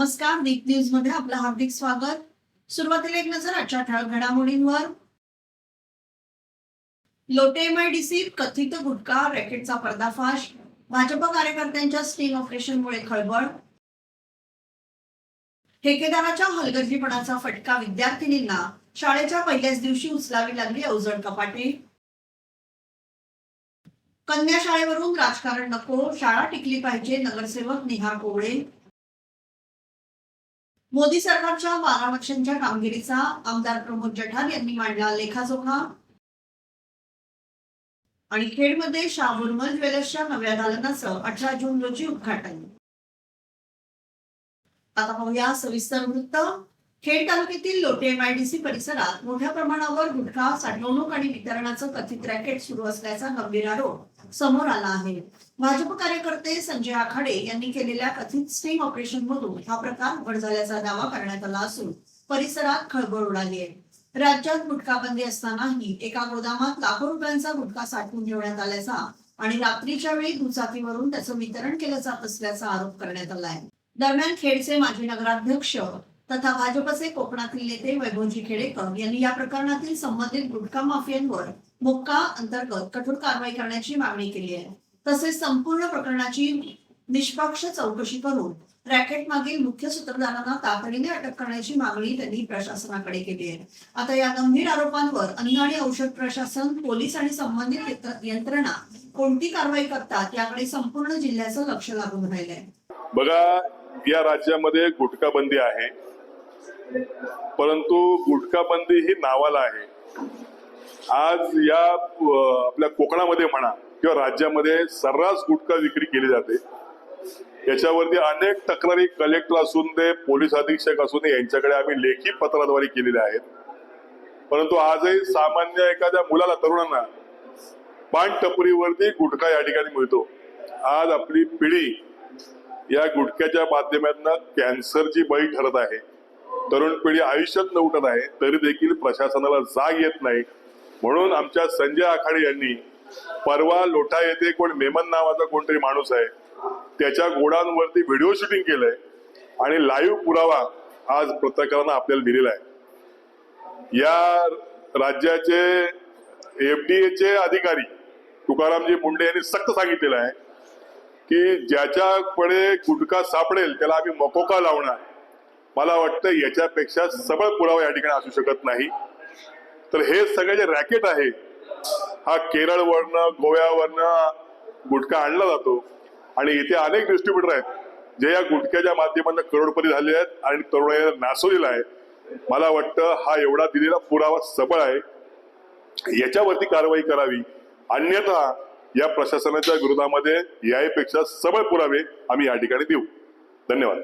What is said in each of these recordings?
नमस्कार, दीप न्यूज मध्ये आपलं हार्दिक स्वागत। सुरुवातीला एक नजर आजच्या ठळक घडामोडींवर। लोटे एमआयडीसी कथित गुटखा रॅकेटचा पर्दाफाश, भाजप कार्यकर्त्यांच्या स्टिंग ऑपरेशनमुळे खळबळ। ठेकेदाराच्या हलगर्जीपणाचा फटका विद्यार्थिनींना, शाळेच्या पहिल्याच दिवशी उचलावी लागली अवजड कपाटे। कन्या शाळेवरून राजकारण नको, शाळा टिकली पाहिजे, नगरसेवक निहार कोवळे। मोदी सरकारच्या 12 वर्षांच्या कामगिरीचा आमदार प्रमोद जठार यांनी मांडला लेखाजोखा। आणि खेडमध्ये शाहबुर्मल ज्वेलर्सच्या नव्या दालनाचं 18 जून रोजी उद्घाटन। आता पाहूया सविस्तर वृत्त। खेड तालुक्यातील लोटे एमआयडीसी परिसरात मोठ्या प्रमाणावर गुटखा साठवणूक आणि वितरणाचं कथित रॅकेट सुरू असल्याचा गंभीर आरोप समोर आला आहे। भाजप कार्यकर्ते संजय आखाडे यांनी केलेल्या कथित स्टिंग ऑपरेशन मधून हा प्रकार उघड झाल्याचा दावा करण्यात आला असून परिसरात खळबळ उडाली आहे। राज्यात गुटखा बंदी असतानाही एका गोदामात लाखो रुपयांचा गुटखा साठवून ठेवण्यात आल्याचा आणि रात्रीच्या वेळी दुचाकीवरून त्याचं वितरण केलं जात असल्याचा आरोप करण्यात आला आहे। दरम्यान खेडचे माजी नगराध्यक्ष तथा भाजपचे कोकणातील नेते वैभवजी खेडेकर यांनी या प्रकरणातील संबंधित गुटखा माफियांवर मोक्का अंतर्गत कठोर कारवाई करण्याची मागणी केली आहे। तसेच संपूर्ण प्रकरणाची निष्पक्ष चौकशी करून रॅकेट मागील मुख्य सूत्रधारांना तातडीने अटक करण्याची मागणी त्यांनी प्रशासनाकडे केली आहे। आता या गंभीर आरोपांवर अन्न आणि औषध प्रशासन, पोलीस आणि संबंधित यंत्रणा कोणती कारवाई करतात याकडे संपूर्ण जिल्ह्याचं लक्ष लागून राहिलंय। बघा, या राज्यामध्ये गुटखा बंदी आहे, परंतु गुटखा बंदी ही नावाला आहे। आज या आपल्या कोकणामध्ये म्हणा किंवा राज्यामध्ये सर्रास गुटखा विक्री केली जाते। याच्यावरती अनेक तक्रारी कलेक्टर असून ते पोलीस अधीक्षक असून दे यांच्याकडे आम्ही लेखी पत्राद्वारे केलेल्या आहेत। परंतु आजही सामान्य एखाद्या मुलाला, तरुणांना पान टपरीवरती गुटखा या ठिकाणी मिळतो। आज आपली पिढी या गुटख्याच्या माध्यमातून कॅन्सरची बळी ठरत आहे। तरुण पिढी आयुष्यात न उठत आहे, तरी देखील प्रशासनाला जाग येत नाही। म्हणून आमच्या संजय आखाडे यांनी परवा लोटा येथे कोण मेमन नावाचा कोणतरी माणूस आहे त्याच्या गोडांवरती व्हिडिओ शूटिंग केलंय आणि लाईव्ह पुरावा आज पत्रकारांना आपल्याला दिलेला आहे। या राज्याचे एफडीएचे अधिकारी तुकारामजी मुंडे यांनी सक्त सांगितलेलं आहे की ज्याच्याकडे गुटखा सापडेल त्याला आम्ही मकोका लावणार। मला वाटतं याच्यापेक्षा सबळ पुरावा या ठिकाणी असू शकत नाही। तर हे सगळे जे रॅकेट आहे, हा केरळवरनं, गोव्यावरनं गुटखा आणला जातो आणि इथे अनेक डिस्ट्रीब्युटर आहेत जे या गुटख्याच्या माध्यमातून करोडपती झाले आहेत आणि तरुणाईला नासवलेला आहे। मला वाटतं हा एवढा दिलेला पुरावा सबळ आहे, याच्यावरती कारवाई करावी, अन्यथा या प्रशासनाच्या विरोधामध्ये यापेक्षा सबळ पुरावे आम्ही या ठिकाणी देऊ। धन्यवाद।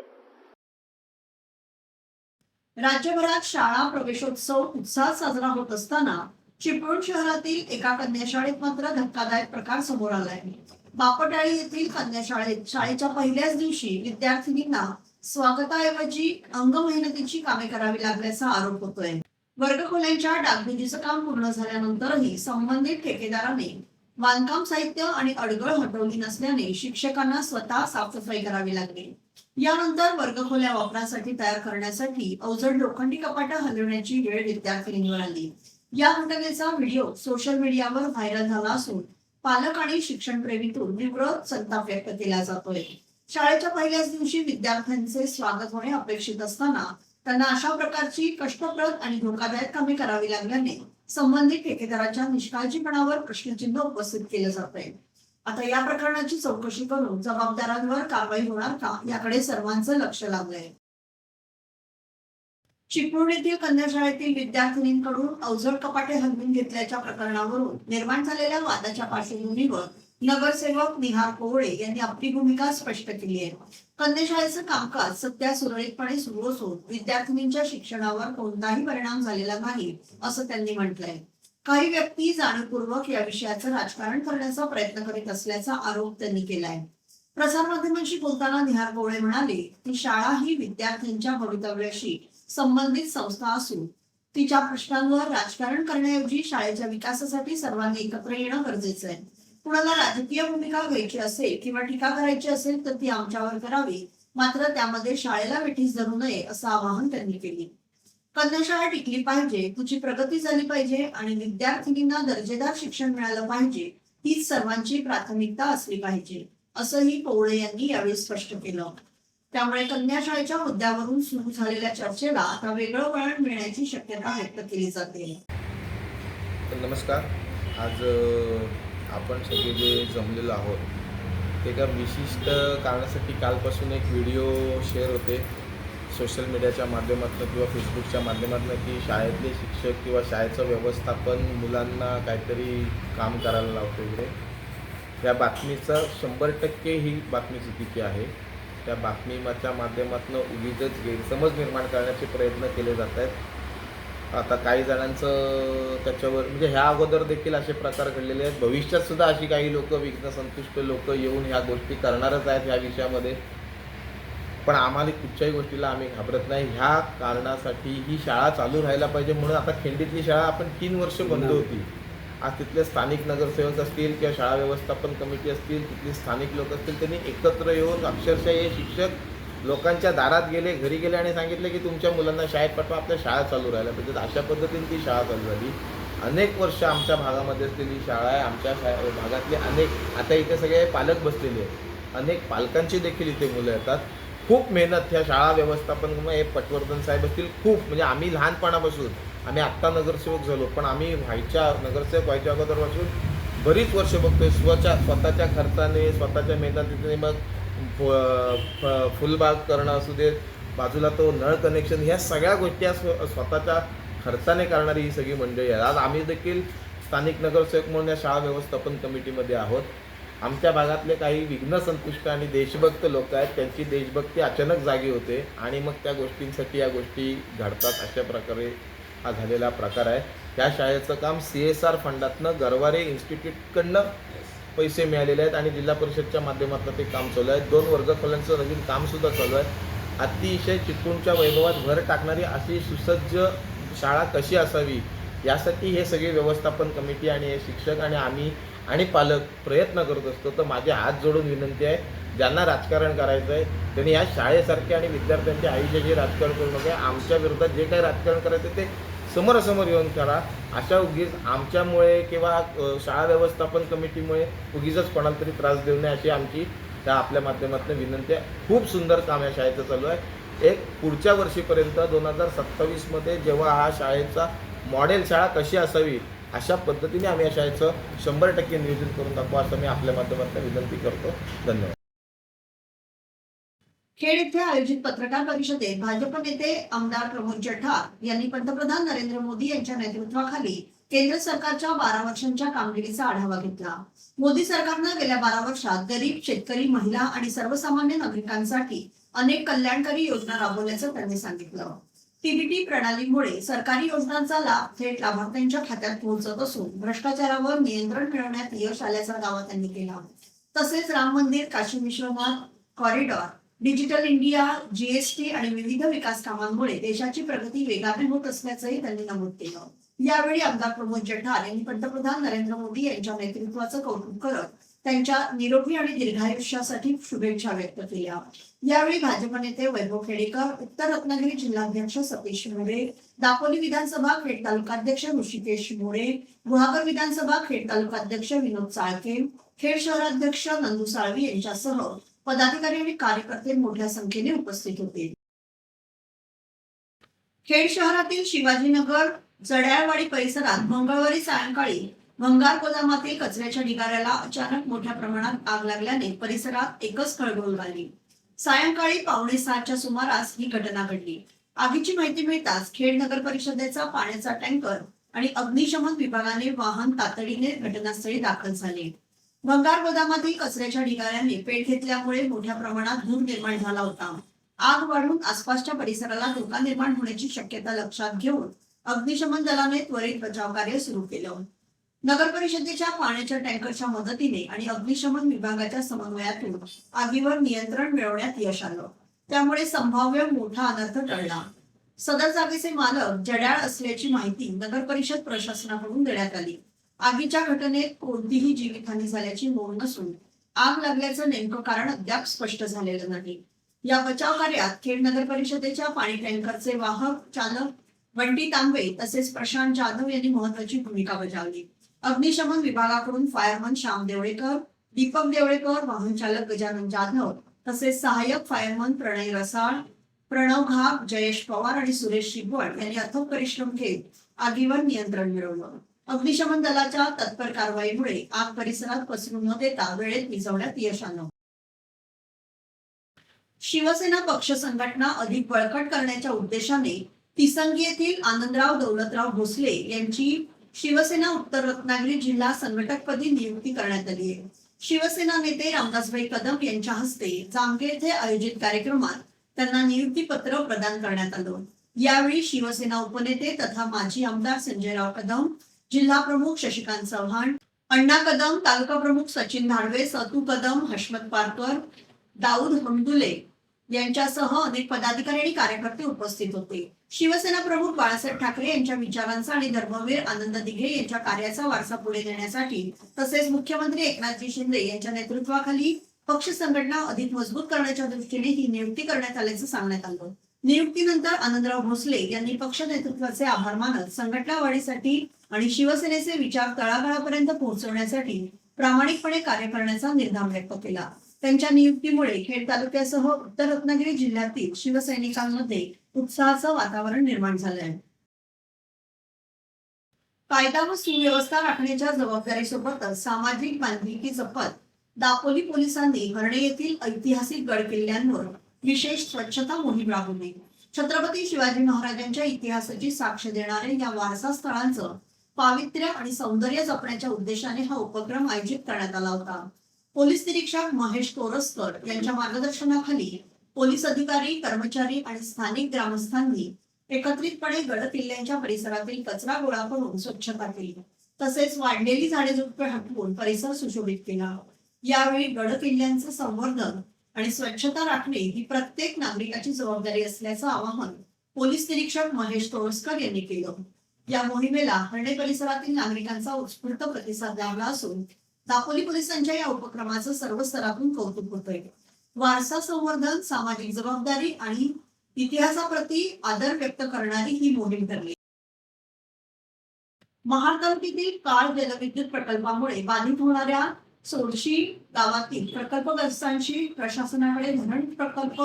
राज्यभरात शाळा प्रवेशोत्सव उत्साहात साजरा होत असताना चिपळूण शहरातील एका कन्या शाळेत मात्र धक्कादायक प्रकार समोर आला आहे। बापटाळी येथील कन्या शाळेत शाळेच्या पहिल्याच दिवशी विद्यार्थिनींना स्वागताऐवजी अंगमेहनतीची कामे करावी लागल्याचा आरोप होतोय। वर्गखोल्यांच्या डागडुजीचं काम पूर्ण झाल्यानंतरही संबंधित ठेकेदाराने बांधकाम साहित्य आणि अडगळ हटवली नसल्याने शिक्षकांना स्वतः साफसफाई करावी लागली। यानंतर वर्गखोल्या वापरासाठी तयार करण्यासाठी अवजड लोखंडी कपाटा हलवण्याची वेळ विद्यार्थिनींवर आली। या घटनेचा व्हिडिओ सोशल मीडियावर व्हायरल झाला असून पालक आणि शिक्षणप्रेमीतून तीव्र संताप व्यक्त केला जातोय। शाळेच्या पहिल्याच दिवशी विद्यार्थ्यांचे स्वागत होणे अपेक्षित असताना त्यांना अशा प्रकारची कष्टप्रद आणि धोकादायक कामे करावी लागल्याने संबंधित ठेकेदाराच्या निष्काळजीपणावर प्रश्नचिन्ह उपस्थित केलं जात आहे। आता या प्रकरणाची चौकशी करून जबाबदारांवर कारवाई होणार का याकडे सर्वांचं लक्ष लागलंय। चिपळूण येथील कन्या शाळेतील विद्यार्थिनींकडून अवजड कपाटे हलवून घेतल्याच्या प्रकरणावरून निर्माण झालेल्या वादाच्या पार्श्वभूमीवर नगरसेवक निहार कोवळे यांनी आपली भूमिका स्पष्ट केली आहे। कन्या शाळेचं कामकाज सध्या सुरळीतपणे सुरू असून विद्यार्थिनींच्या शिक्षणावर कोणताही परिणाम झालेला नाही असं त्यांनी म्हटलंय। काही व्यक्ती जाणीवपूर्वक या विषयाचं राजकारण करण्याचा प्रयत्न करीत असल्याचा आरोप त्यांनी केलाय। प्रसारमाध्यमांशी बोलताना निहार कोवळे म्हणाले की शाळा ही विद्यार्थ्यांच्या भवितव्याशी संबंधित संस्था असून तिच्या प्रश्नांवर राजकारण करण्याऐवजी शाळेच्या विकासासाठी सर्वांनी एकत्र येणं गरजेचं आहे। कुणाला राजकीय भूमिका घ्यायची असेल किंवा टीका करायची असेल तर ती आमच्यावर करावी, मात्र त्यामध्ये शाळेला वेठीस धरू नये असं आवाहन त्यांनी केले. कन्याशाळा टिकली पाहिजे, तिची प्रगती झाली पाहिजे आणि विद्यार्थिनींना दर्जेदार शिक्षण मिळालं पाहिजे, हीच सर्वांची प्राथमिकता असली पाहिजे, असंही पवळे यांनी यावेळी स्पष्ट केलं. त्यामुळे कन्याशाळेच्या मुद्द्यावरून सुरू झालेल्या चर्चेला आता वेगळं वळण मिळण्याची शक्यता व्यक्त केली जाते. नमस्कार. आज आपण सगळे जे जमलेलो आहोत ते एका विशिष्ट कारणासाठी कालपासून एक व्हिडिओ शेअर होते सोशल मीडियाच्या माध्यमातून किंवा फेसबुकच्या माध्यमातून की शाळेतले शिक्षक किंवा शाळेचं व्यवस्थापन मुलांना काहीतरी काम करायला लावतो वगैरे. या बातमीचं 100% ही बातमी चुकीची आहे. त्या बातमीच्या माध्यमातून उगीचच गैरसमज निर्माण करण्याचे प्रयत्न केले जात आहेत. आता काही जणांचं त्याच्यावर म्हणजे ह्या अगोदर देखील असे प्रकार घडलेले आहेत. भविष्यात सुद्धा अशी काही लोक विघ्न संतुष्ट लोक येऊन ह्या गोष्टी करणारच आहेत ह्या विषयामध्ये. पण आम्हाला कुठच्याही गोष्टीला आम्ही घाबरत नाही. ह्या कारणासाठी ही शाळा चालू राहायला पाहिजे म्हणून आता खिंडीतली शाळा आपण 3 वर्ष बंद होती. आज तिथले स्थानिक नगरसेवक असतील किंवा शाळा व्यवस्थापन कमिटी असतील, तिथले स्थानिक लोक असतील, त्यांनी एकत्र येऊन अक्षरशः हे शिक्षक लोकांच्या दारात गेले, घरी गेले आणि सांगितले की तुमच्या मुलांना शाळेत पाठवा, आपल्या शाळा चालू राहायला पाहिजे. अशा पद्धतीने ती शाळा चालू झाली. अनेक वर्ष आमच्या भागामध्ये असलेली शाळा आहे. आमच्या भागातले अनेक आता इथे सगळे पालक बसलेले आहेत. अनेक पालकांची देखील इथे मुलं येतात. खूप मेहनत ह्या शाळा व्यवस्थापन हे पटवर्धन साहेब असतील. खूप म्हणजे आम्ही लहानपणापासून आम्ही आत्ता नगरसेवक झालो पण आम्ही नगरसेवक व्हायच्या अगोदरपासून बरीच वर्ष बघतोय स्वतःच्या खर्चाने स्वतःच्या मेहनतीने. मग फुलबाग करणं असू देत, बाजूला तो नळ कनेक्शन, ह्या सगळ्या गोष्टी स्वतःच्या खर्चाने करणारी ही सगळी मंडळी आहे. आज आम्ही देखील स्थानिक नगरसेवक म्हणून या शाळा व्यवस्थापन कमिटीमध्ये आहोत. आमच्या भागातले काही विघ्न संतुष्ट आणि देशभक्त लोक आहेत, त्यांची देशभक्ती अचानक जागी होते आणि मग त्या गोष्टींसाठी या गोष्टी घडतात. अशा प्रकारे हा झालेला प्रकार आहे. त्या शाळेचं काम CSR फंडातनं गरवारे इन्स्टिट्यूटकडनं पैसे मिळालेले आहेत आणि जिल्हा परिषदच्या माध्यमातून ते काम चालू आहे. 2 वर्गखोल्यांचं नवीन कामसुद्धा चालू आहे. अतिशय चिपळूणच्या वैभवात भर टाकणारी अशी सुसज्ज शाळा कशी असावी यासाठी हे सगळे व्यवस्थापन कमिटी आणि हे शिक्षक आणि आम्ही आणि पालक प्रयत्न करत असतो. तर माझे हात जोडून विनंती आहे, ज्यांना राजकारण करायचं आहे त्यांनी या शाळेसारखे आणि विद्यार्थ्यांच्या आयुष्याचे राजकारण करू नका. आमच्या विरोधात जे काही राजकारण करायचं ते समोरासमोर येऊन करा. अशा उगीच आमच्यामुळे किंवा शाळा व्यवस्थापन कमिटीमुळे उगीचच कोणाला तरी त्रास देऊ नये अशी आमची त्या आपल्या माध्यमातून विनंती आहे. खूप सुंदर काम या शाळेचं चालू आहे. एक पुढच्या वर्षीपर्यंत 2027मध्ये जेव्हा हा शाळेचा मॉडेल शाळा कशी असावी अशा पद्धतीने आम्ही या शाळेचं 100% नियोजन करून दाखवू असं मी आपल्या माध्यमातून विनंती करतो. धन्यवाद. खेड येथे आयोजित पत्रकार परिषदेत भाजप नेते आमदार प्रमोद जठार यांनी पंतप्रधान नरेंद्र मोदी यांच्या नेतृत्वाखाली केंद्र सरकारच्या 12 वर्षांच्या कामगिरीचा आढावा घेतला. मोदी सरकारनं गेल्या 12 वर्षात गरीब, शेतकरी, महिला आणि सर्वसामान्य नागरिकांसाठी अनेक कल्याणकारी योजना राबवल्याचं त्यांनी सांगितलं. TBT प्रणालीमुळे सरकारी योजनांचा लाभ थेट लाभार्थ्यांच्या खात्यात पोहोचत असून भ्रष्टाचारावर नियंत्रण मिळवण्यात यश आल्याचा दावा त्यांनी केला. तसेच राम मंदिर, Kashi Vishwanath corridor, digital India, GST आणि विविध विकास कामांमुळे देशाची प्रगती वेगाने होत असल्याचंही त्यांनी नमूद केलं. यावेळी आमदार प्रमोद जठार यांनी पंतप्रधान नरेंद्र मोदी यांच्या नेतृत्वाचं कौतुक करत त्यांच्या निरोगी आणि दीर्घायुष्यासाठी शुभेच्छा व्यक्त केल्या. यावेळी भाजप नेते वैभव खेडेकर, उत्तर रत्नागिरी जिल्हाध्यक्ष सतीश मोरे, दापोली विधानसभा खेड तालुकाध्यक्ष ऋषिकेश मोरे, गुहागर विधानसभा खेड तालुकाध्यक्ष विनोद चाळके, खेड शहराध्यक्ष नंदू साळवी यांच्यासह पदाधिकारी आणि कार्यकर्ते मोठ्या संख्येने उपस्थित होते. खेड शहरातील शिवाजीनगर जड्याळवाडी परिसरात मंगळवारी सायंकाळी भंगार गोदामातील कचऱ्याच्या ढिगाऱ्याला अचानक मोठ्या प्रमाणात आग लागल्याने परिसरात एकच खळबळ उडाली. सायंकाळी 5:45च्या सुमारास ही घटना घडली. आगीची माहिती मिळताच खेड नगर परिषदेचा पाण्याचा टँकर आणि अग्निशमन विभागाने वाहन तातडीने घटनास्थळी दाखल झाले. भंगार गोदामातील कचऱ्याच्या ढिगाऱ्याने पेट घेतल्यामुळे मोठ्या प्रमाणात धूर निर्माण झाला होता. आग वाढून आसपासच्या परिसराला धोका निर्माण होण्याची शक्यता लक्षात घेऊन अग्निशमन दलाने त्वरित बचाव कार्य सुरू केलं. नगर परिषदेच्या पाण्याच्या टँकरच्या मदतीने आणि अग्निशमन विभागाच्या समन्वयातून आगीवर नियंत्रण मिळवण्यात यश आलं. त्यामुळे संभाव्य मोठा अनर्थ टळला. सदर जागेचे मालक जड्याळ असल्याची माहिती नगर परिषद प्रशासनाकडून देण्यात आली. आगीच्या घटनेत कोणतीही जीवितहानी झाल्याची नोंद नसून आग लागल्याचं नेमकं कारण अद्याप स्पष्ट झालेलं नाही. या बचाव कार्यात खेड नगर परिषदेच्या पाणी टँकरचे वाहक चालक बंटी तांबे तसेच प्रशांत जाधव यांनी महत्वाची भूमिका बजावली. अग्निशमन विभागाकडून फायरमन श्याम देवळेकर, दीपक देवळेकर, वाहन चालक गजानन जाधव तसेच सहाय्यक फायरमन प्रणय रसाळ, प्रणव घाग, जयेश पवार आणि सुरेश शिगवण यांनी अथक परिश्रम घेत आगीवर नियंत्रण मिळवलं. अग्निशमन दलाच्या तत्पर कारवाईमुळे आग परिसरात पसरू न देता वेळेत विझवण्यात यश आलं. शिवसेना पक्ष संघटना अधिक बळकट करण्याच्या उद्देशाने तिसंगी येथील आनंदराव दौलतराव भोसले यांची शिवसेना उत्तर रत्नागिरी जिल्हा संघटकपदी नियुक्ती करण्यात आली आहे. शिवसेना नेते रामदासभाई कदम यांच्या हस्ते जामखेड येथे आयोजित कार्यक्रमात त्यांना नियुक्ती पत्र प्रदान करण्यात आलं. यावेळी शिवसेना उपनेते तथा माजी आमदार संजयराव कदम, जिल्हा प्रमुख शशिकांत चव्हाण, अण्णा कदम, तालुका प्रमुख सचिन धाडवे, सतू कदम, हशमत पारकर, दाऊद हमदुले यांच्यासह अनेक पदाधिकारी आणि कार्यकर्ते उपस्थित होते. शिवसेना प्रमुख बाळासाहेब ठाकरे यांच्या विचारांचा आणि धर्मवीर आनंद दिघे यांच्या कार्याचा वारसा पुढे नेण्यासाठी तसेच मुख्यमंत्री एकनाथजी शिंदे यांच्या नेतृत्वाखाली पक्ष संघटना अधिक मजबूत करण्याच्या दृष्टीने ही नियुक्ती करण्यात आल्याचं सांगण्यात आलं. नियुक्तीनंतर आनंदराव भोसले यांनी पक्ष नेतृत्वाचे आभार मानत संघटना वाढीसाठी आणि शिवसेनेचे विचार तळागाळापर्यंत पोहोचवण्यासाठी प्रामाणिकपणे कार्य करण्याचा निर्धार व्यक्त केला. त्यांच्या नियुक्तीमुळे खेड तालुक्यासह उत्तर रत्नागिरी जिल्ह्यातील शिवसैनिकांमध्ये उत्साहाचं वातावरण निर्माण झालं आहे. कायदा व सुव्यवस्था राखण्याच्या जबाबदारीसोबतच सामाजिक बांधिलकी जपत दापोली पोलिसांनी हर्णे येथील ऐतिहासिक गड किल्ल्यांवर विशेष स्वच्छता मोहीम राबवली. छत्रपती शिवाजी महाराजांच्या इतिहासाची साक्ष देणाऱ्या या वारसा स्थळांचं पावित्र्य आणि सौंदर्य जपण्याच्या उद्देशाने हा उपक्रम आयोजित करण्यात आला होता. पोलीस निरीक्षक महेश तोरसकर यांच्या मार्गदर्शनाखाली पोलीस अधिकारी, कर्मचारी आणि स्थानिक ग्रामस्थांनी एकत्रितपणे गड किल्ल्यांच्या परिसरातील कचरा गोळा करून स्वच्छता केली. तसेच वाढलेली झाडे झुडपे हटवून परिसर सुशोभित केला. यावेळी गड किल्ल्यांचे संवर्धन आणि स्वच्छता राखणे ही प्रत्येक नागरिकाची जबाबदारी असल्याचं आवाहन पोलीस निरीक्षक महेश तोरसकर यांनी केलं. या मोहिमेला हर्णे परिसरातील नागरिकांचा उत्स्फूर्त प्रतिसाद लाभला असून दापोली पोलिसांच्या या उपक्रमाचं सर्व स्तरातून कौतुक होतंय. वारसा संवर्धन, सामाजिक जबाबदारी आणि इतिहासाप्रती आदर व्यक्त करणारी ही मोहीम ठरली. महाड तालुक्यातील काळ जलविद्युत प्रकल्पामुळे बाधित होणाऱ्या सोळशी गावातील प्रकल्पग्रस्तांची प्रशासनाकडे धरण प्रकल्प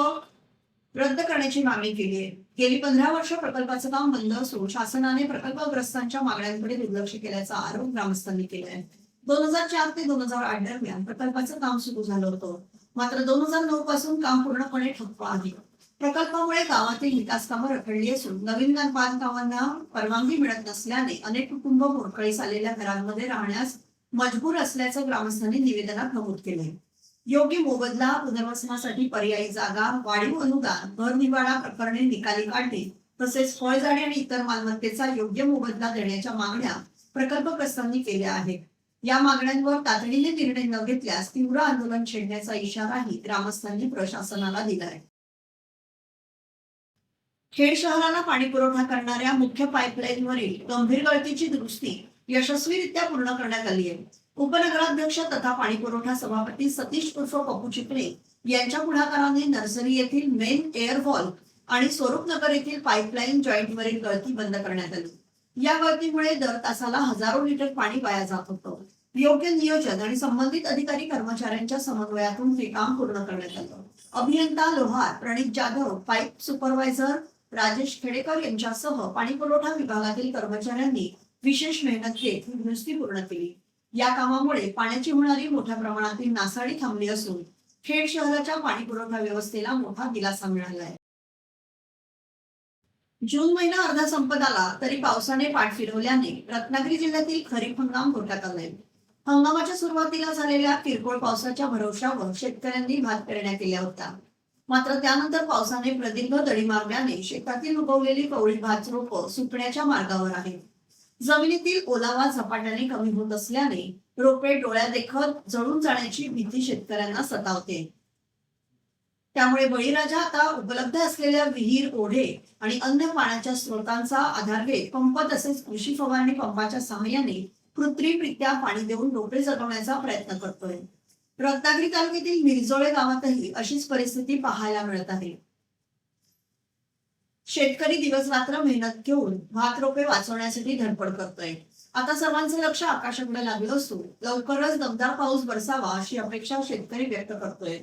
रद्द करण्याची मागणी केली आहे. गेली 15 वर्ष प्रकल्पाचं काम बंद असून शासनाने प्रकल्पग्रस्तांच्या मागण्यांकडे दुर्लक्ष केल्याचा आरोप ग्रामस्थांनी केला आहे. 2004 ते 2008 दरम्यान प्रकल्पाचं काम सुरू झालं होतं. मात्र 2009 पासून काम पूर्णपणे ठप्प आहे. प्रकल्पामुळे गावातील विकास कामं रखडली असून नवीन बांधकामांना परवानगी मिळत नसल्याने अनेक कुटुंब मोडकळीस आलेल्या घरांमध्ये राहण्यास मजबूर असल्याचं ग्रामस्थांनी निवेदनात नमूद केलंय. योग्य मोबदला, पुनर्वसनासाठी पर्यायी जागा, वाढीव अनुदान, घर निवाडा प्रकरणे निकाली काढणे तसेच फळझाडे आणि इतर मालमत्तेचा योग्य मोबदला देण्याच्या मागण्या प्रकल्पग्रस्तांनी केल्या आहेत. या मागण्यांवर तातडीने निर्णय न घेतल्यास तीव्र आंदोलन छेडण्याचा इशाराही ग्रामस्थांनी प्रशासनाला दिलाय. खेड शहराला पाणी पुरवठा करणाऱ्या मुख्य पाईपलाईनवरील गंभीर गळतीची दुरुस्ती यशस्वीरित्या पूर्ण करण्यात आली आहे. उपनगराध्यक्ष तथा पाणी पुरवठा सभापती सतीश उर्फ पप्पू चिपळे यांच्या पुढाकाराने नर्सरी येथील मेन एअर व्हॉल्व आणि स्वरूपनगर येथील पाईपलाईन जॉईंटवरील गळती बंद करण्यात आली. या गळतीमुळे दर तासाला हजारो लिटर पाणी वाया जात होतं. योग्य नियोजन आणि संबंधित अधिकारी कर्मचाऱ्यांच्या समन्वयातून हे काम पूर्ण करण्यात आलं. अभियंता लोहार प्रणित जाधव, पाईप सुपरवायझर राजेश खेडेकर यांच्यासह पाणी पुरवठा विभागातील कर्मचाऱ्यांनी विशेष मेहनत घेत ही दुरुस्ती पूर्ण केली. या कामामुळे पाण्याची होणारी मोठ्या प्रमाणातील नासाडी थांबली असून खेड शहराच्या पाणी पुरवठा व्यवस्थेला मोठा दिलासा मिळाला आहे. जून महिना अर्धा संपत आला तरी पावसाने पाठ फिरवल्याने रत्नागिरी जिल्ह्यातील खरीप हंगाम धोक्यात आलाय. हंगामाच्या सुरुवातीला झालेल्या किरकोळ पावसाच्या भरवशावर शेतकऱ्यांनी भात पेरण्या केल्या होत्या. मात्र त्यानंतर पावसाने प्रदीर्घ दडी मारल्याने शेतातील उगवलेली कवळी भात रोपं सुकण्याच्या मार्गावर आहेत. जमिनीतील ओलावा झपाट्याने कमी होत असल्याने रोपे डोळ्यादेखत जळून जाण्याची भीती शेतकऱ्यांना सतावते. त्यामुळे बळीराजा आता उपलब्ध असलेल्या विहीर, ओढे आणि अन्य पाण्याच्या स्रोतांचा आधार घेत पंप तसेच कृषी फवारणी पंपाच्या सहाय्याने कृत्रिमरित्या पाणी देऊन रोपे जगवण्याचा प्रयत्न करतोय. रत्नागिरी तालुक्यातील मिरजोळे गावातही अशीच परिस्थिती पाहायला मिळत आहे. शेतकरी दिवस रात्र मेहनत घेऊन भात रोपे वाचवण्यासाठी धडपड करतोय. आता सर्वांचे लक्ष आकाशाकडे लागलं असून लवकरच दमदार पाऊस बरसावा अशी अपेक्षा शेतकरी व्यक्त करतोय.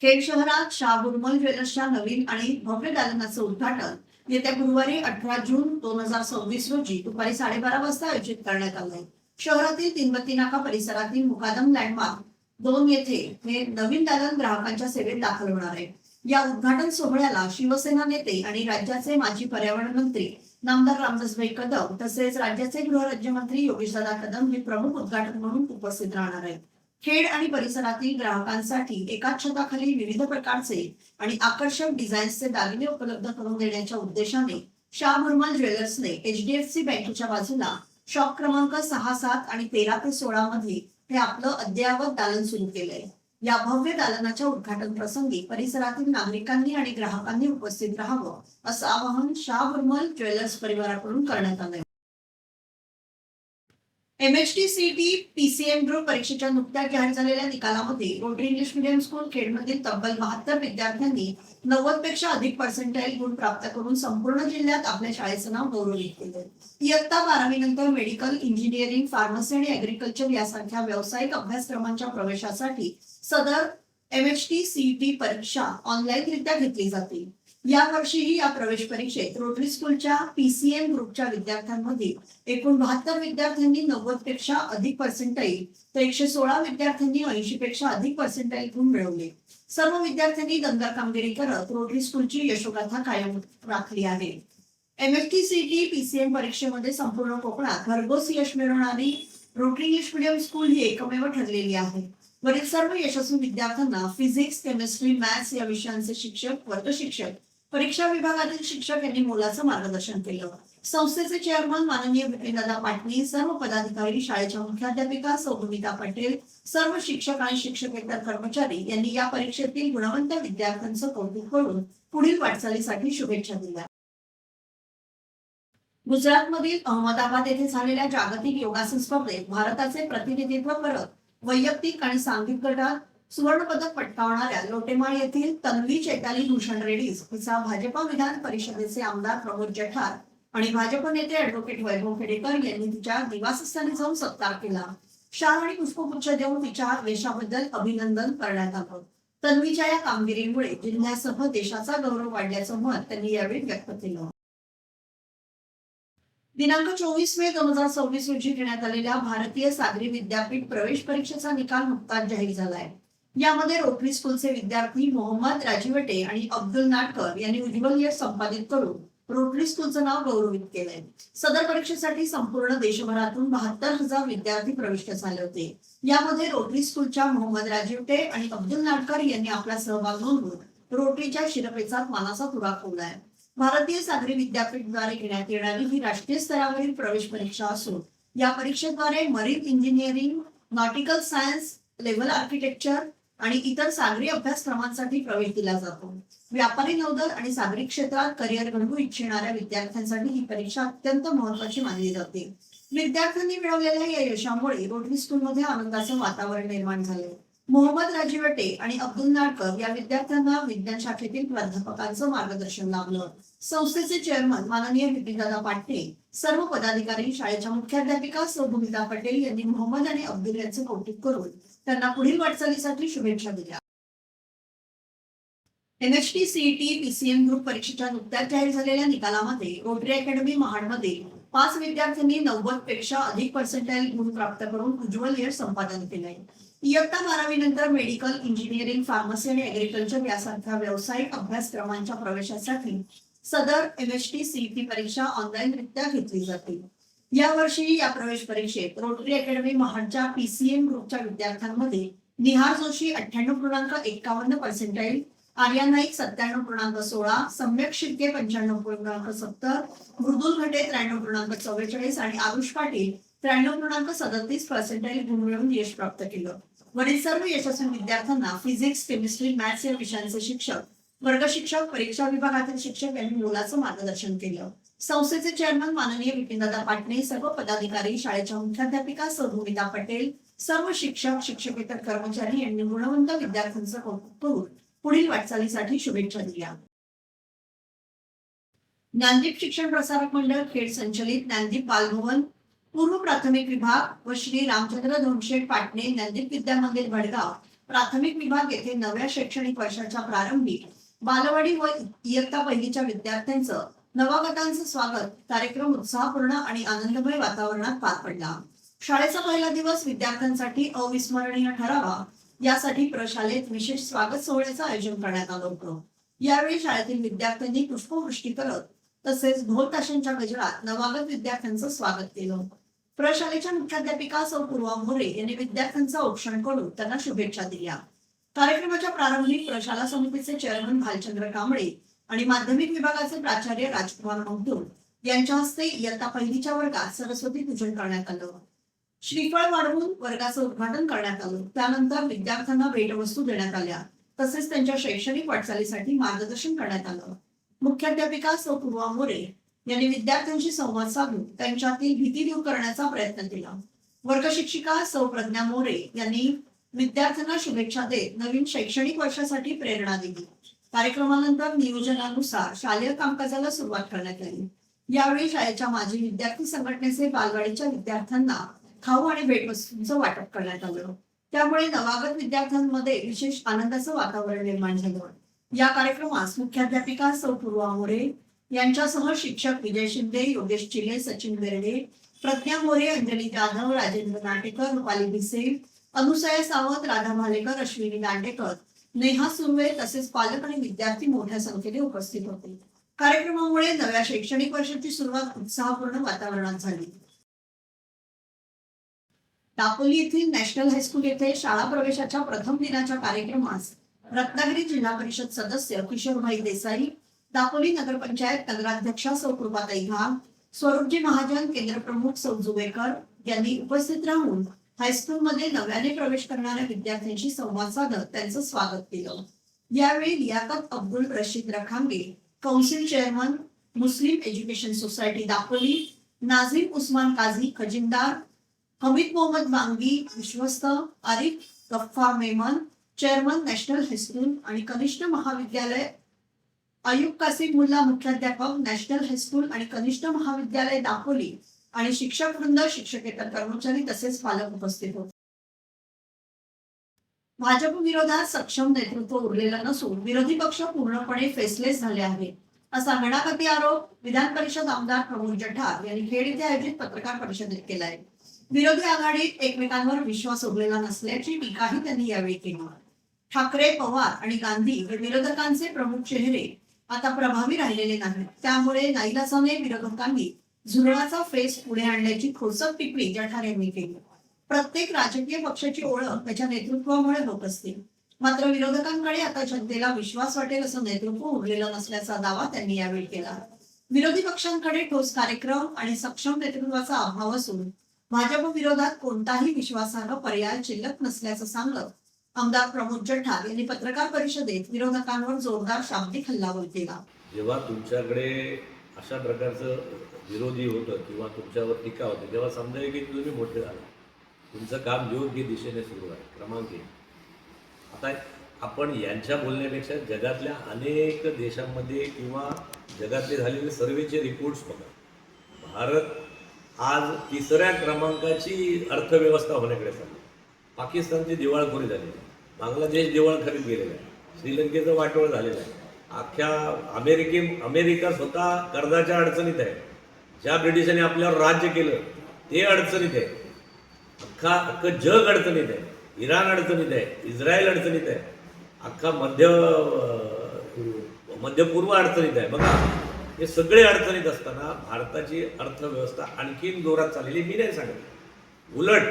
खेड शहरात शाह गुरमल ज्वेलर्सच्या नवीन आणि भव्य दालनाचं उद्घाटन येत्या गुरुवारी 18 जून 2026 रोजी दुपारी 12:30 वाजता आयोजित करण्यात आलंय. शहरातील तीनबत्ती नाका परिसरातील मुकादम लँडमार्क 2 येथे हे नवीन दालन ग्राहकांच्या सेवेत दाखल होणार आहे. या उद्घाटन सोहळ्याला शिवसेना नेते आणि राज्याचे माजी पर्यावरण मंत्री नामदार रामदासभाई कदम तसेच राज्याचे गृहराज्यमंत्री योगेशदादा कदम हे प्रमुख उद्घाटक म्हणून उपस्थित राहणार आहेत. खेड आणि परिसरातील ग्राहकांसाठी एकाच छताखाली विविध प्रकारचे आणि आकर्षक डिझाईन्सचे दागिने उपलब्ध करून देण्याच्या उद्देशाने शाह गुरमल ज्वेलर्सने HDFC बँकेच्या बाजूला शॉप क्रमांक 6, 7 आणि 13 ते 16 मध्ये हे आपलं अद्ययावत दालन सुरू केलंय. या भव्य दालनाच्या उद्घाटन प्रसंगी परिसरातील नागरिकांनी आणि ग्राहकांनी उपस्थित राहावं असं आवाहन शाह गुरमल ज्वेलर्स परिवाराकडून करण्यात आलंय. MHT CET PCM ग्रुप परीक्षेच्या नुकत्याच जाहीर झालेल्या निकालामध्ये रोटरी इंग्लिश मीडियम स्कूल खेडमधील तब्बल 72 विद्यार्थ्यांनी 90 पेक्षा अधिक पर्सेंटाईल गुण प्राप्त करून संपूर्ण जिल्ह्यात आपल्या शाळेचं नाव गौरवित केलं. इयत्ता 12वी नंतर मेडिकल, इंजिनिअरिंग, फार्मसी आणि ऍग्रिकल्चर यासारख्या व्यावसायिक अभ्यासक्रमांच्या प्रवेशासाठी सदर MHT CET परीक्षा ऑनलाईनरित्या घेतली जाते. यावर्षीही या प्रवेश परीक्षेत रोटरी स्कूलच्या PCM ग्रुपच्या विद्यार्थ्यांमध्ये एकूण 72 विद्यार्थ्यांनी 90 पेक्षा अधिक पर्सेंटाईल तर 116 विद्यार्थ्यांनी 80 पेक्षा अधिक पर्सेंटाईल गुण मिळवले. सर्व विद्यार्थ्यांनी दमदार कामगिरी करत रोटरी स्कूलची यशोगाथा कायम राखली आहे. MHT CET PCM परीक्षेमध्ये संपूर्ण कोकणात भरघोस यश मिळवणारी रोटरी इंग्लिश मीडियम स्कूल ही एकमेव ठरलेली आहे. वरील सर्व यशस्वी विद्यार्थ्यांना फिजिक्स, केमिस्ट्री, मॅथ्स या विषयांचे शिक्षक, वर्ग शिक्षक, परीक्षा विभागातील शिक्षक यांनी मोलाचं मार्गदर्शन केलं. संस्थेचे चेअरमन माननीय विपिनदादा पाटणी, सर्व पदाधिकारी, शाळेच्या मुख्याध्यापिका सौमिता पटेल, सर्व शिक्षक आणि शिक्षकेतर कर्मचारी यांनी या परीक्षेतील गुणवंत विद्यार्थ्यांचं कौतुक करून पुढील वाटचालीसाठी शुभेच्छा दिल्या. गुजरातमधील अहमदाबाद येथे झालेल्या जागतिक योगासन स्पर्धेत भारताचे प्रतिनिधित्व करत वैयक्तिक आणि सांघिक गटात सुवर्ण पदक पटकावणाऱ्या लोटेमाळ येथील तन्वी चैताली भूषण रेड्डीज हिचा भाजपा विधान परिषदेचे आमदार प्रमोद जठार आणि भाजप नेते ऍडव्होकेट वैभव खेडेकर यांनी तिच्या निवासस्थानी जाऊन सत्कार केला. शाल आणि पुष्पगुच्छ देऊन तिच्या वेशाबद्दल अभिनंदन करण्यात आलं. तन्वीच्या या कामगिरीमुळे जिल्ह्यासह देशाचा गौरव वाढल्याचं मत त्यांनी यावेळी व्यक्त केलं. दिनांक 24 मे 2026 रोजी घेण्यात आलेल्या भारतीय सागरी विद्यापीठ प्रवेश परीक्षेचा निकाल नुकताच जाहीर झालाय. यामध्ये रोटरी स्कूलचे विद्यार्थी मोहम्मद राजीवटे आणि अब्दुल नाटकर यांनी उज्ज्वल यश संपादित करून रोटरी स्कूलचं नाव गौरवित केलंय. सदर परीक्षेसाठी संपूर्ण देशभरातून 72,000 विद्यार्थी प्रविष्ट झाले होते. यामध्ये रोटरी स्कूलच्या मोहम्मद राजीवटे आणि अब्दुल नाटकर यांनी आपला सहभाग नोंदवून रोटरीच्या शिरपेचात मानाचा तुरा खोवलाय. भारतीय सागरी विद्यापीठद्वारे घेण्यात येणारी ही राष्ट्रीय स्तरावरील प्रवेश परीक्षा असून या परीक्षेद्वारे marine engineering, nautical science, naval architecture आणि इतर सागरी अभ्यासक्रमांसाठी प्रवेश दिला जातो. व्यापारी नौदल आणि सागरी क्षेत्रात करिअर घडवू इच्छिणाऱ्या विद्यार्थ्यांसाठी ही परीक्षा अत्यंत महत्त्वाची मानली जाते. विद्यार्थ्यांनी मिळवलेल्या या यशामुळे रोटरी स्कूलमध्ये आनंदाचं वातावरण निर्माण झाले. मोहम्मद राजीवटे आणि अब्दुल नाटकर या विद्यार्थ्यांना विज्ञान शाखेतील प्राध्यापकांचं मार्गदर्शन लाभलं. संस्थेचे चेअरमन माननीय विपिनदादा पाटणे, सर्व पदाधिकारी, शाळेच्या मुख्याध्यापिका सौमिता पटेल यांनी मोहम्मद आणि अब्दुल यांचे कौतुक करून त्यांना पुढील वाटचालीसाठी शुभेच्छा दिल्या. MHT CET PCM ग्रुप परीक्षेच्या नुकत्याच जाहीर झालेल्या निकालामध्ये रोटरी अकॅडमी महाडमध्ये 5 विद्यार्थ्यांनी 90 पेक्षा अधिक पर्सेंटाईल गुण प्राप्त करून उज्ज्वल यश संपादन केलंय. इयत्ता 12वी नंतर मेडिकल, इंजिनिअरिंग, फार्मसी आणि ऍग्रिकल्चर यासारख्या व्यावसायिक अभ्यासक्रमांच्या प्रवेशासाठी सदर MHT CET परीक्षा ऑनलाईनरित्या घेतली जाते. यावर्षी या प्रवेश परीक्षेत रोटरी अकॅडमी महाडच्या PCM ग्रुपच्या विद्यार्थ्यांमध्ये निहार जोशी 98.51 पर्सेंटाईल, आर्या नाईक 97.16, सम्यक शिर्के 95.70, मृदुल घटे 93.44 आणि आरुष पाटील 93.37 पर्सेंटाईल गुण मिळवून यश प्राप्त केलं. वरील सर्व यशस्वी विद्यार्थ्यांना फिजिक्स, केमिस्ट्री, मॅथ्स या विषयांचे शिक्षक, वर्ग शिक्षक, परीक्षा विभागातील शिक्षक यांनी मोलाचं मार्गदर्शन केलं. संस्थेचे चेअरमन माननीय विपिनदादा पाटणे, सर्व पदाधिकारी, शाळेच्या मुख्याध्यापिका सौमिता पटेल, सर्व शिक्षक शिक्षकेतर कर्मचारी यांनी गुणवंत विद्यार्थ्यांचं कौतुक करून पुढील वाटचालीसाठी शुभेच्छा दिल्या. ज्ञानदीप शिक्षण प्रसारक मंडळ खेड संचलित ज्ञानदीप बालभवन पूर्व प्राथमिक विभाग व श्री रामचंद्र धोंडशेठ पाटणे ज्ञानदीप विद्या मंदिर भडगाव प्राथमिक विभाग येथे नव्या शैक्षणिक वर्षाच्या प्रारंभी बालवाडी व इयत्ता पहिलीच्या विद्यार्थ्यांचं नवागतांचं स्वागत कार्यक्रम उत्साहपूर्ण आणि आनंदमय वातावरणात पार पडला. शाळेचा पहिला दिवस विद्यार्थ्यांसाठी अविस्मरणीय ठरावा यासाठी प्रशालेत विशेष स्वागत सोहळ्याचं आयोजन करण्यात आलं होतं. यावेळी शाळेतील विद्यार्थ्यांनी पुष्पवृष्टी करत तसेच ढोल ताशांच्या गजरात नवागत विद्यार्थ्यांचं स्वागत केलं. प्रशालेच्या मुख्याध्यापिका सौ पूर्वा मोरे यांनी विद्यार्थ्यांचं औक्षण करून त्यांना शुभेच्छा दिल्या. कार्यक्रमाच्या प्रारंभी प्रशाला समितीचे चेअरमन भालचंद्र कांबळे आणि माध्यमिक विभागाचे प्राचार्य राजकुमार मौतूर यांच्या हस्ते इयत्ता पहिलीच्या वर्गात सरस्वती पूजन करण्यात आलं. श्रीफळ वाढवून वर्गाचं उद्घाटन करण्यात आलं. त्यानंतर विद्यार्थ्यांना भेटवस्तू देण्यात आल्या तसेच त्यांच्या शैक्षणिक वाटचालीसाठी मार्गदर्शन करण्यात आलं. मुख्याध्यापिका सौ पूर्वा मोरे यांनी विद्यार्थ्यांशी संवाद साधून त्यांच्यातील भीती दूर करण्याचा प्रयत्न केला. वर्ग शिक्षिका सौ प्रज्ञा मोरे यांनी विद्यार्थ्यांना शुभेच्छा देत नवीन शैक्षणिक वर्षासाठी प्रेरणा दिली. कार्यक्रमानंतर नियोजनानुसार शालेय कामकाजाला सुरुवात करण्यात आली. यावेळी शाळेच्या माजी विद्यार्थी संघटनेचे बालवाडीच्या विद्यार्थ्यांना खाऊ आणि भेटवस्तूंचं वाटप करण्यात आलं. त्यामुळे नवागत विद्यार्थ्यांमध्ये विशेष आनंदाचं वातावरण निर्माण झालं. या कार्यक्रमास मुख्याध्यापिका सौ पूर्वा मोरे यांच्यासह शिक्षक विजय शिंदे, योगेश चिले, सचिन बेर्डे, प्रज्ञा मोरे, अंजली जाधव, राजेंद्र नाटेकर, रुपाली भिसे, अनुसया सावंत, राधा भालेकर, अश्विनी दांडेकर, नेहा सुर्वे तसेच पालक आणि विद्यार्थी मोठ्या संख्येने उपस्थित होते. कार्यक्रमामुळे नव्या शैक्षणिक वर्षाची सुरुवात उत्साहपूर्ण वातावरणात झाली. दापोली येथील नॅशनल हायस्कूल येथे शाळा प्रवेशाच्या प्रथम दिनाच्या कार्यक्रमास रत्नागिरी जिल्हा परिषद सदस्य किशोरभाई देसाई, दापोली नगरपंचायत नगराध्यक्षा सौ कृपाताई घाग, स्वरूपजी महाजन, केंद्र प्रमुख सौ जुबेकर यांनी उपस्थित राहून हायस्कूलमध्ये नव्याने प्रवेश करणाऱ्या विद्यार्थ्यांशी संवाद साधत त्यांचं स्वागत केलं. यावेळी Liyakat Abdul Rashid Rakhange, council chairman, Muslim education society Dapoli, Nazim Usman Kazi खजिनदार, हमीद मोहम्मद बांगी विश्वस्त, Arif Gaffar Memon, chairman national high school आणि कनिष्ठ महाविद्यालय, अयूब कासिम मुल्ला मुख्याध्यापक, नॅशनल हायस्कूल आणि कनिष्ठ महाविद्यालय दापोली आणि शिक्षक वृंद, शिक्षकेतर कर्मचारी तसेच पालक उपस्थित होते. भाजप विरोधात सक्षम नेतृत्व उरलेलं नसून विरोधी पक्ष पूर्णपणे फेसलेस झाले आहे असा घणाघाती आरोप विधान परिषद आमदार प्रमोद जठार यांनी खेड येथे आयोजित पत्रकार परिषदेत केलाय. विरोधी आघाडीत एकमेकांवर विश्वास उरलेला नसल्याची टीकाही त्यांनी यावेळी केली. ठाकरे, पवार आणि गांधी हे विरोधकांचे प्रमुख चेहरे आता प्रभावी राहिलेले नाहीत. त्यामुळे नाईलाजाने विरोधकांनी झुरळाचा फेस पुढे आणल्याची खोचक टिप्पणी जठार यांनी केली. प्रत्येक राजकीय पक्षाची ओळख त्याच्या नेतृत्वामुळे होत असते. मात्र विरोधकांकडे आता जनतेला विश्वास वाटेल असं नेतृत्व उरलेलं नसल्याचा दावा त्यांनी यावेळी केला. विरोधी पक्षांकडे ठोस कार्यक्रम आणि सक्षम नेतृत्वाचा अभाव असून भाजप विरोधात कोणताही विश्वासार्ह पर्याय शिल्लक नसल्याचं सांगत आमदार प्रमोद जठार यांनी पत्रकार परिषदेत विरोधकांवर जोरदार शाब्दिक हल्लाबोल केला. जेव्हा तुमच्याकडे अशा प्रकारचं विरोधी होतं किंवा तुमच्यावर टीका होते तेव्हा समजाय की तुम्ही मोठे झाला, तुमचं काम योग्य दिशेने सुरू आहे. क्रमांक 1. आता आपण यांच्या बोलण्यापेक्षा जगातल्या अनेक देशांमध्ये किंवा जगातले झालेले सर्वेचे रिपोर्ट्स बघा. भारत आज 3ऱ्या क्रमांकाची अर्थव्यवस्था होण्याकडे चालली. पाकिस्तानची दिवाळखोरी झालेली आहे, बांगलादेश दिवाळखोरीत गेलेला आहे, श्रीलंकेचं वाटोळ झालेलं आहे. अख्ख्या अमेरिका स्वतः कर्जाच्या अडचणीत आहे. ज्या ब्रिटिशांनी आपल्यावर राज्य केलं ते अडचणीत आहे. अख्खं जग अडचणीत आहे. इराण अडचणीत आहे, इस्रायल अडचणीत आहे, अख्खा मध्य पूर्व अडचणीत आहे. बघा, हे सगळे अडचणीत असताना भारताची अर्थव्यवस्था आणखीन जोरात चाललेली मी नाही सांगत. उलट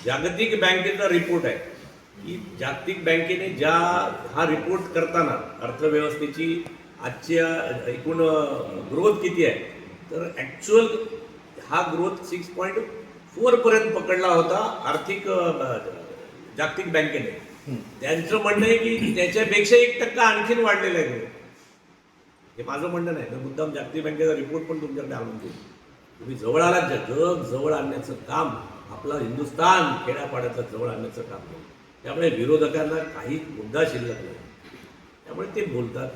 जागतिक बँकेचा रिपोर्ट आहे की जागतिक बँकेने हा रिपोर्ट करताना अर्थव्यवस्थेची आजच्या एकूण ग्रोथ किती आहे तर ॲक्च्युअल हा ग्रोथ 6.4 पर्यंत पकडला होता आर्थिक जागतिक बँकेने. त्यांचं म्हणणं आहे की त्याच्यापेक्षा 1% आणखीन वाढलेलं आहे. हे माझं म्हणणं नाही. तर मुद्दाम जागतिक बँकेचा रिपोर्ट पण तुमच्याकडे आणून देईल. तुम्ही जवळ आलात, जग जवळ आणण्याचं काम आपला हिंदुस्थान खेड्यापाड्याचं जवळ आणण्याचं काम केलं. त्यामुळे विरोधकांना काही मुद्दा शिल्लक नाही, त्यामुळे ते बोलतात.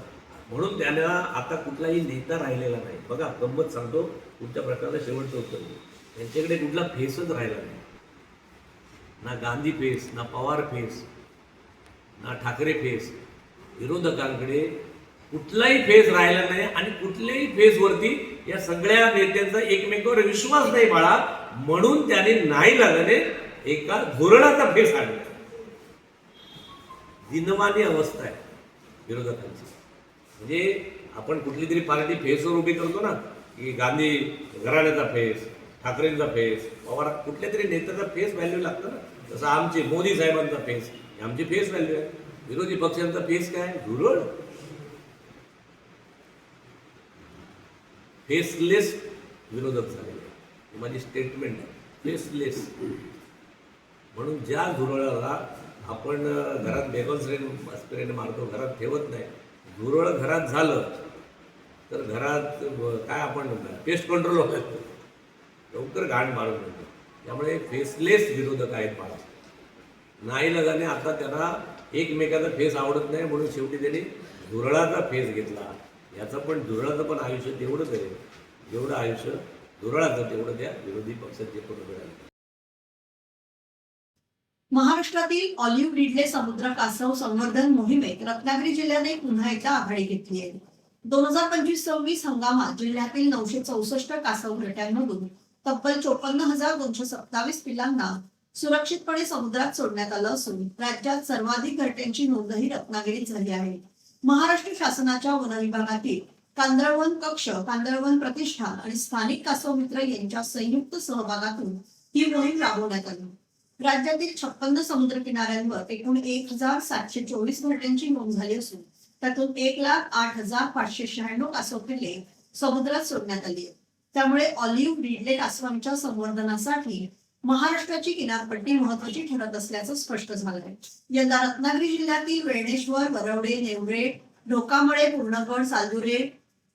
म्हणून त्यांना आता कुठलाही नेता राहिलेला नाही. बघा, गंमत सांगतो तुमच्या प्रकारचं शेवटचं उत्तर. त्यांच्याकडे कुठला फेसच राहिला नाही. ना गांधी फेस, ना पवार फेस, ना ठाकरे फेस. विरोधकांकडे कुठलाही फेस राहिला नाही आणि कुठल्याही फेसवरती या सगळ्या नेत्यांचा एकमेकावर विश्वास नाही बाळा, म्हणून त्याने नाही लागले एका धोरणाचा फेस आणला. दिनमानी अवस्था आहे विरोधकांची. म्हणजे आपण कुठली तरी पार्टी फेसवर उभी करतो ना, की गांधी घराण्याचा फेस, ठाकरेंचा फेस, पवार कुठल्या तरी नेत्याचा फेस व्हॅल्यू लागतं ना. तसं आमचे मोदी साहेबांचा फेस आमची फेस व्हॅल्यू आहे. विरोधी पक्षांचा फेस काय? धुरळ, फेसलेस विरोधक झालेले. ही माझी स्टेटमेंट आहे, फेसलेस. म्हणून ज्या धुरळाला आपण घरात बेगॉन स्प्रेने मारतो, घरात ठेवत नाही, धुरळ घरात झालं तर घरात काय आपण पेस्ट कंट्रोल होतं, लवकर घाण मारून देतो. त्यामुळे फेसलेस विरोधक आहेत मला. नाही लगाने आता त्यांना एकमेकाचा फेस आवडत नाही, म्हणून शेवटी त्यांनी धुरळाचा फेस घेतला. याचं पण धुरळाचं पण आयुष्य तेवढंच आहे, जेवढं आयुष्य धुरळाचं तेवढं त्या विरोधी पक्षाचे पण मिळालं. महाराष्ट्रातील ऑलिव्ह रिडले समुद्र कासव संवर्धन मोहिमेत रत्नागिरी जिल्ह्याने पुन्हा एकदा आघाडी घेतली आहे. 2025-26 हंगामात जिल्ह्यातील 964 कासव घरट्यांमधून तब्बल 54,227 पिल्लांना सुरक्षितपणे समुद्रात सोडण्यात आलं असून राज्यात सर्वाधिक घरट्यांची नोंदही रत्नागिरीत झाली आहे. महाराष्ट्र शासनाच्या वन विभागातील कांदळवन कक्ष, कांदळवन प्रतिष्ठान आणि स्थानिक कासव मित्र यांच्या संयुक्त सहभागातून ही मोहीम राबवण्यात आली. राज्यातील 56 समुद्र किनाऱ्यांवर एकूण 1,724 घरट्यांची नोंद झाली असून त्यातून 1,08,596 कासव पिल्ले समुद्रात सोडण्यात आली. त्यामुळे ऑलिव्ह रिडले कासवांच्या संवर्धनासाठी महाराष्ट्राची किनारपट्टी महत्वाची ठरत असल्याचं स्पष्ट झालंय. यंदा रत्नागिरी जिल्ह्यातील वेळणेश्वर, वरवडे, नेवरे, ढोकामळे, पूर्णगड, सालदुरे,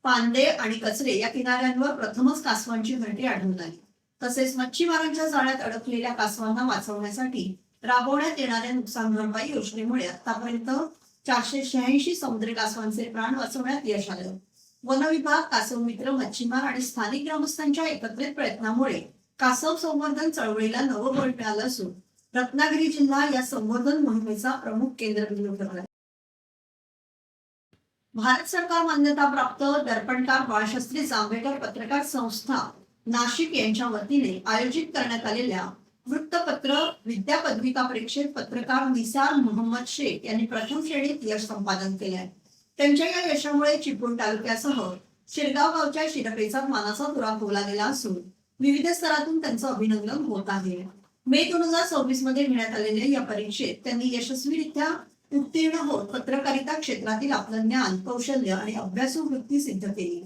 पांदे आणि कचरे या किनाऱ्यांवर प्रथमच कासवांची घरटी आढळून आली. तसेच मच्छीमारांच्या जाळ्यात अडकलेल्या कासवांना वाचवण्यासाठी राबवण्यात येणाऱ्या नुकसान भरपाई योजनेमुळे आतापर्यंत 486 समुद्री कासवांचे प्राण वाचवण्यात यश आलं. वन विभाग, कासव मित्र, मच्छीमार आणि स्थानिक ग्रामस्थांच्या एकत्रित प्रयत्नामुळे कासव संवर्धन चळवळीला नवं बळ मिळालं असून रत्नागिरी जिल्हा या संवर्धन मोहिमेचा प्रमुख केंद्रबिंदू ठरला. भारत सरकार मान्यताप्राप्त दर्पणकार बाळशास्त्री जांभेकर पत्रकार संस्था नाशिक यांच्या वतीने आयोजित करण्यात आलेल्या वृत्तपत्र विद्या पदविका परीक्षेत पत्रकार निसार मोहम्मद शेख यांनी प्रथम श्रेणीत यश संपादन केले आहे. त्यांच्या या यशामुळे चिपळूण तालुक्यासह शिरगाव गावच्या शिरपेचात मानाचा तुरा खोवला गेला असून विविध स्तरातून त्यांचं अभिनंदन होत आहे. मे 2026 मध्ये घेण्यात आलेल्या या परीक्षेत त्यांनी यशस्वीरित्या उत्तीर्ण होत पत्रकारिता क्षेत्रातील आपलं ज्ञान, कौशल्य आणि अभ्यासू वृत्ती सिद्ध केली.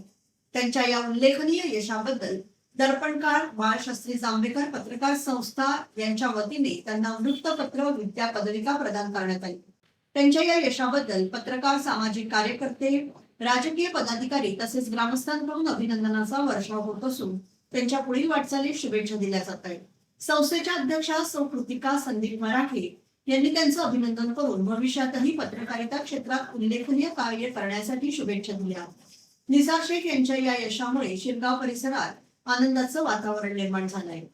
त्यांच्या या उल्लेखनीय यशाबद्दल दर्पणकार बाळशास्त्री जांभेकर पत्रकार संस्था यांच्या वतीने त्यांना वृत्तपत्र विद्या पदविका प्रदान करण्यात आली. त्यांच्या या यशाबद्दल पत्रकार, सामाजिक कार्यकर्ते, राजकीय पदाधिकारी तसेच ग्रामस्थांकडून अभिनंदनाचा वर्षाव होत असून त्यांच्या पुढील वाटचालीस शुभेच्छा दिल्या जात आहेत. संस्थेच्या अध्यक्षा सौ कृतिका संदीप मराठे यांनी त्यांचं अभिनंदन करून भविष्यातही पत्रकारिता क्षेत्रात उल्लेखनीय कार्य करण्यासाठी शुभेच्छा दिल्या. निसार शेख यांच्या या यशामुळे शिरगाव परिसरात आनंदाचं वातावरण निर्माण झालं आहे.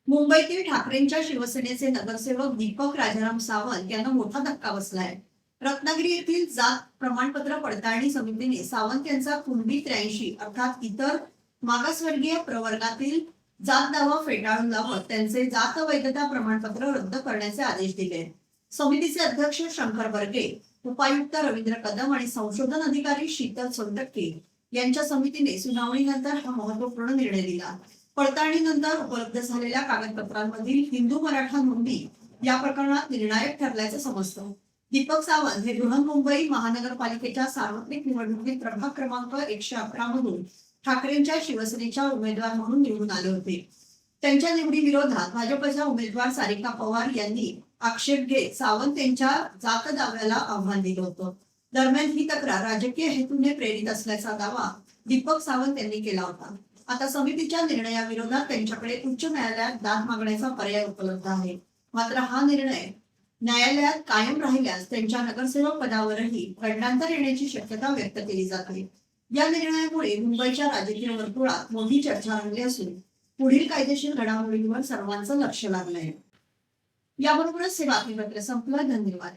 मुंबईतील ठाकरेंच्या शिवसेनेचे नगरसेवक दीपक राजाराम सावंत यांना मोठा धक्का बसलाय. रत्नागिरी येथील जात प्रमाणपत्र पडताळणी समितीने सावंत यांचा कुणबी 83 अर्थात इतर मागासवर्गीय प्रवर्गातील जात दावा फेटाळून लावत त्यांचे जात वैधता प्रमाणपत्र रद्द करण्याचे आदेश दिले. समितीचे अध्यक्ष शंकर बर्गे, उपायुक्त रवींद्र कदम आणि संशोधन अधिकारी शीतल सोनटक्के यांच्या समितीने सुनावणीनंतर हा महत्वपूर्ण निर्णय दिला. पडताळणीनंतर उपलब्ध झालेल्या कागदपत्रांमधील हिंदू मराठा नोंदी या प्रकरणात निर्णायक ठरल्याचं समजतं. दीपक सावंत हे बृहन्मुंबई महानगरपालिकेच्या सार्वत्रिक निवडणुकीत प्रभाग क्रमांक 111 मधून ठाकरेंच्या शिवसेनेच्या उमेदवार म्हणून निवडून आले होते. त्यांच्या निवडीविरोधात भाजपच्या उमेदवार सारिका पवार यांनी आक्षेप घेत सावंत यांच्या जात दाव्याला आव्हान दिलं होतं. दरम्यान ही तक्रार राजकीय हेतूने प्रेरित असल्याचा दावा दीपक सावंत यांनी केला होता. आता समितीच्या निर्णयाविरोधात त्यांच्याकडे उच्च न्यायालयात दाद मागण्याचा पर्याय उपलब्ध आहे. मात्र हा निर्णय न्यायालयात कायम राहिल्यास त्यांच्या नगरसेवक पदावरही गंडांतर येण्याची शक्यता व्यक्त केली जात आहे. या निर्णयामुळे मुंबईच्या राजकीय वर्तुळात मोठी चर्चा रंगली असून पुढील कायदेशीर घडामोडींवर सर्वांचं लक्ष लागलंय. याबरोबरच हे बातमीपत्र संपलं. धन्यवाद.